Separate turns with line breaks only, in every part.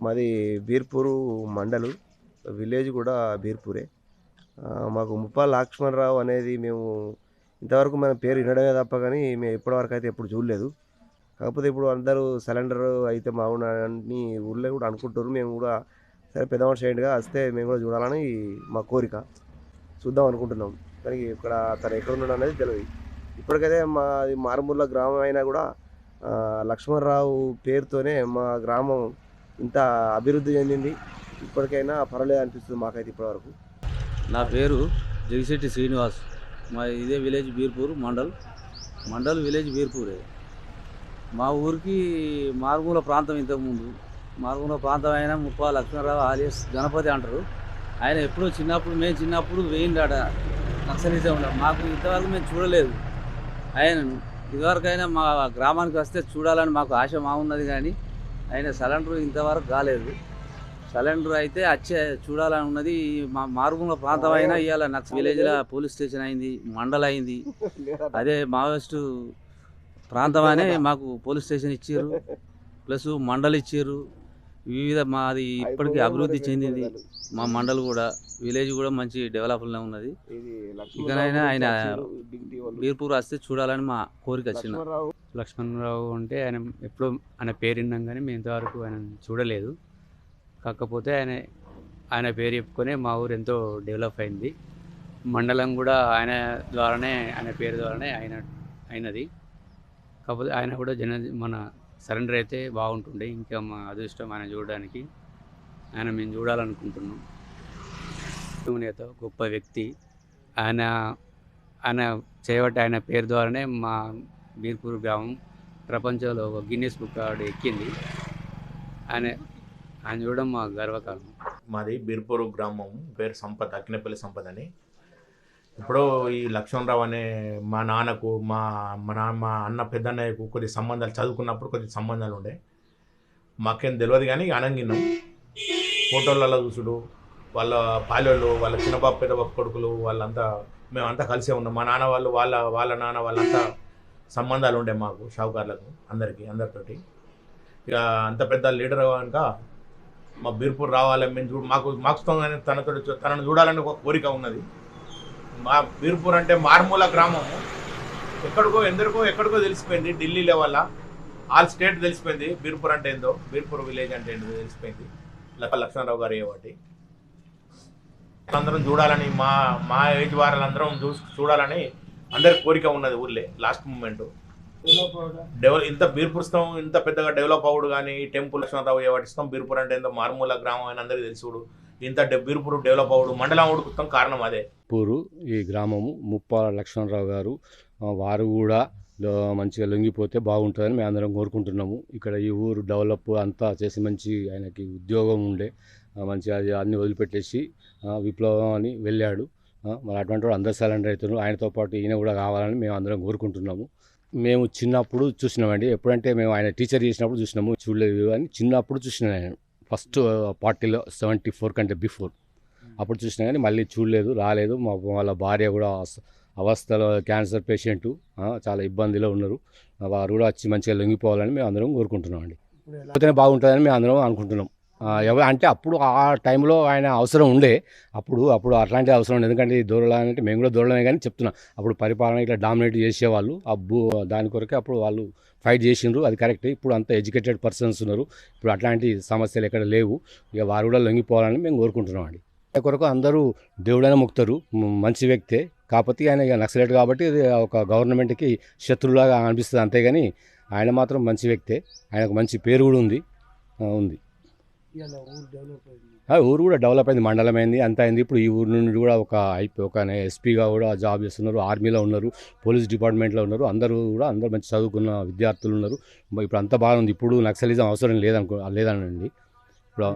మాది బీర్పూరు మండలు. విలేజ్ గూడా బీర్పూరే. మాకు ముప్పాల లక్ష్మణరావు అనేది మేము ఇంతవరకు మన పేరు వినడమే తప్ప గానీ, మేము ఇప్పటివరకైతే ఎప్పుడు చూడలేదు. కాకపోతే ఇప్పుడు అందరూ సిలిండర్ అయితే బాగుండని ఊర్లో గూడా అనుకుంటుర్రు. మేము గూడా సరే పెద్ద మనిషి అయ్యిండుగా వస్తే మేము గూడా చూడాలని మా కోరిక. చూద్దాం అనుకుంటున్నాం. కానీ ఇక్కడ తను ఎక్కడున్నాడనేది తెలవది. ఇప్పటికైతే మాది మారుమూల గ్రామం అయినా గూడా లక్ష్మణరావు పేరుతోనే మా గ్రామం ఇంత అభివృద్ధి చెందింది. ఇప్పటికైనా పర్వాలేదు అనిపిస్తుంది మాకైతే ఇప్పటివరకు.
నా పేరు జగిశెట్టి శ్రీనివాస్. మా ఇదే విలేజ్ బీర్పూర్ మండల్ విలేజ్ బీర్పూరే. మా ఊరికి మారుమూల ప్రాంతం ఇంతకుముందు మారుమూల ప్రాంతం అయినా ముప్పాల లక్ష్మణరావు ఆలియస్ గణపతి అంటారు. ఆయన ఎప్పుడో మేము చిన్నప్పుడు వేయిండాడ నక్సలిజం ఉండ మాకు ఇంతవరకు మేము చూడలేదు ఆయనను. ఇదివరకైనా మా గ్రామానికి వస్తే చూడాలని మాకు ఆశ ఉన్నది, కానీ ఆయన సిలిండర్ ఇంతవరకు కాలేదు. సిలిండర్ అయితే వచ్చే చూడాలని ఉన్నది. మా మారుమూల ప్రాంతం అయినా ఇవాళ నక్స విలేజ్లో పోలీస్ స్టేషన్ అయింది, మండల్ అయింది. అదే మావోయిస్టు ప్రాంతం అనే మాకు పోలీస్ స్టేషన్ ఇచ్చారు, ప్లస్ మండల్ ఇచ్చారు. వివిధ మాది ఇప్పటికీ అభివృద్ధి చెందింది. మా మండల్ కూడా విలేజ్ కూడా మంచి డెవలప్లో ఉన్నది. ఇకనైనా ఆయన బీర్పూర్ వస్తే చూడాలని మా కోరిక వచ్చింది.
లక్ష్మణరావు అంటే ఎప్పుడో ఆయన పేరు విన్నాం, కానీ మేము ఇంతవరకు ఆయన చూడలేదు. కాకపోతే ఆయన పేరు చెప్పుకొని మా ఊరు ఎంతో డెవలప్ అయింది. మండలం కూడా ఆయన పేరు ద్వారానే అయినది. కాకపోతే ఆయన కూడా మన సరెండర్ అయితే బాగుంటుండే. ఇంకా మా అదృష్టం ఆయన చూడడానికి. మేము చూడాలనుకుంటున్నాం. నేత గొప్ప వ్యక్తి ఆయన చేయబట్టి ఆయన పేరు ద్వారానే మా బీర్పూర్ గ్రామం ప్రపంచంలో ఒక గిన్నెస్ బుక్ అవార్డు ఎక్కింది. ఆయన చూడడం మా గర్వకారణం.
మాది బీర్పూర్ గ్రామం, పేరు సంపత్, అక్కినేపల్లి సంపత్ అని. ఇప్పుడు ఈ లక్ష్మణరావు అనే మా నాన్నకు మా అన్న పెద్దన్నయ్యకు కొద్ది సంబంధాలు, చదువుకున్నప్పుడు కొద్ది సంబంధాలు ఉండే. మాకేం తెలియదు, కానీ అనంగినాం. ఫోటోలలో చూసుడు, వాళ్ళ పాలోళ్ళు, వాళ్ళ చిన్నబాబు పెద్దబాబు కొడుకులు వాళ్ళంతా మేమంతా కలిసే ఉన్నాం. మా నాన్న వాళ్ళు వాళ్ళ నాన్న వాళ్ళంతా సంబంధాలు ఉండే మాకు, షావుకారులకు, అందరితోటి. ఇక అంత పెద్ద లీడర్ కనుక మా బీర్పూర్ రావాలి, మేము మాకు తనను చూడాలని ఒక కోరిక ఉన్నది. మా బీర్పూర్ అంటే మారుమూల గ్రామం. ఎక్కడికో తెలిసిపోయింది. ఢిల్లీ లెవెల్ ఆల్ స్టేట్ తెలిసిపోయింది బీర్పూర్ అంటే ఏందో, బీర్పూర్ విలేజ్ అంటే ఏంటో తెలిసిపోయింది. లక్ష్మణరావు గారు అయ్యేవాటి అందరం చూడాలని, మా ఏజ్ వారందరం చూడాలని అందరికి కోరిక ఉన్నది ఊర్లే. లాస్ట్ మూమెంట్ ఇంత బీర్పూర్స్తాం ఇంత పెద్దగా డెవలప్ అవ్వడు, కానీ టెంపుల్ లక్ష్మణరావు అయ్యేవాటిస్తాం. బీర్పూర్ అంటే ఏందో మారుమూల గ్రామం అని అందరికీ తెలుసుడు. ఇంత బీర్పూర్ డెవలప్ అవ్వడు, మండలం ఉడుకుతాం కారణం అదే.
ఈ గ్రామము ముప్పాల లక్ష్మణరావు గారు, వారు కూడా మంచిగా లొంగిపోతే బాగుంటుందని మేము అందరం కోరుకుంటున్నాము. ఇక్కడ ఈ ఊరు డెవలప్ అంతా చేసి మంచి ఆయనకి ఉద్యోగం ఉండే, మంచిగా అన్ని వదిలిపెట్టేసి విప్లవం అని వెళ్ళాడు. మరి అటువంటి వాడు అందరు సిలిండర్ అవుతున్నారు. ఆయనతో పాటు ఈయన కూడా కావాలని మేము అందరం కోరుకుంటున్నాము. మేము చిన్నప్పుడు చూసినామండి. ఎప్పుడంటే మేము ఆయన టీచర్ చేసినప్పుడు చూసినాము, చూడలేదు. అని చిన్నప్పుడు చూసినా ఆయన ఫస్ట్ పార్టీలో 74 కంటే బిఫోర్ అప్పుడు చూసినా, కానీ మళ్ళీ చూడలేదు, రాలేదు. వాళ్ళ భార్య కూడా అవస్థలో క్యాన్సర్ పేషెంటు, చాలా ఇబ్బందిలో ఉన్నారు. వారు కూడా వచ్చి మంచిగా లొంగిపోవాలని మేము అందరం కోరుకుంటున్నాం అండి. పోతేనే బాగుంటుందని మేము అందరం అనుకుంటున్నాం. అంటే అప్పుడు ఆ టైంలో ఆయన అవసరం ఉండే, అప్పుడు అట్లాంటి అవసరం ఉండే. ఎందుకంటే దూరలా అంటే మేము కూడా దూరలమే, కానీ చెప్తున్నాం అప్పుడు పరిపాలన ఇట్లా డామినేట్ చేసేవాళ్ళు. దాని కొరకే అప్పుడు వాళ్ళు ఫైట్ చేసిండ్రు, అది కరెక్ట్. ఇప్పుడు అంతా ఎడ్యుకేటెడ్ పర్సన్స్ ఉన్నారు. ఇప్పుడు అట్లాంటి సమస్యలు ఎక్కడ లేవు. ఇక వారు కూడా లొంగిపోవాలని మేము కోరుకుంటున్నాం అండి. కొరకు అందరూ దేవుడైనా ముక్తారు, మంచి వ్యక్తే. కాకపోతే ఆయన ఇక నక్సలైట్ కాబట్టి ఒక గవర్నమెంట్కి శత్రువులాగా అనిపిస్తుంది, అంతేగాని ఆయన మాత్రం మంచి వ్యక్తే. ఆయనకు మంచి పేరు కూడా ఉంది. ఊరు కూడా డెవలప్ అయింది, మండలం అయింది, అంత అయింది. ఇప్పుడు ఈ ఊరు నుండి కూడా ఒక ఎస్పీగా కూడా జాబ్ చేస్తున్నారు, ఆర్మీలో ఉన్నారు, పోలీస్ డిపార్ట్మెంట్లో ఉన్నారు. అందరూ మంచి చదువుకున్న విద్యార్థులు ఉన్నారు. ఇప్పుడు అంతా బాగుంది. ఇప్పుడు నక్సలిజం అవసరం లేదనండి. ఇప్పుడు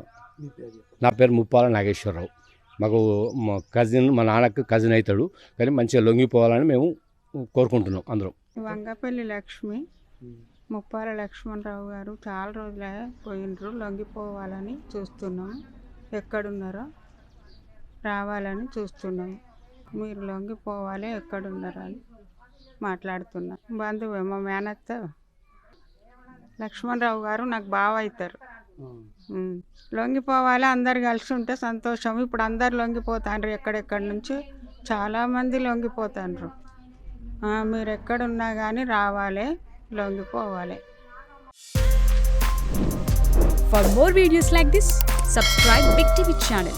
నా పేరు ముప్పాల నాగేశ్వరరావు. మాకు మా నాన్నకు కజిన్ అవుతాడు, కానీ మంచిగా లొంగిపోవాలని మేము కోరుకుంటున్నాం అందరం.
వంగపల్లి లక్ష్మి. ముప్పాల లక్ష్మణరావు గారు చాలా రోజులే పోయినరు, లొంగిపోవాలని చూస్తున్నాం. ఎక్కడున్నారో రావాలని చూస్తున్నాం. మీరు లొంగిపోవాలి, ఎక్కడున్నారో అని మాట్లాడుతున్నాం. బంధువే, మా మేనత్త లక్ష్మణరావు గారు నాకు బావ అవుతారు. లొంగిపోవాలి, అందరు కలిసి ఉంటే సంతోషం. ఇప్పుడు అందరు లొంగిపోతాండ్రు, ఎక్కడెక్కడి నుంచి చాలామంది లొంగిపోతాండ్రు. మీరు ఎక్కడున్నా కానీ రావాలి, లొంగిపోవాలి.
For more videos like this, subscribe Big TV channel.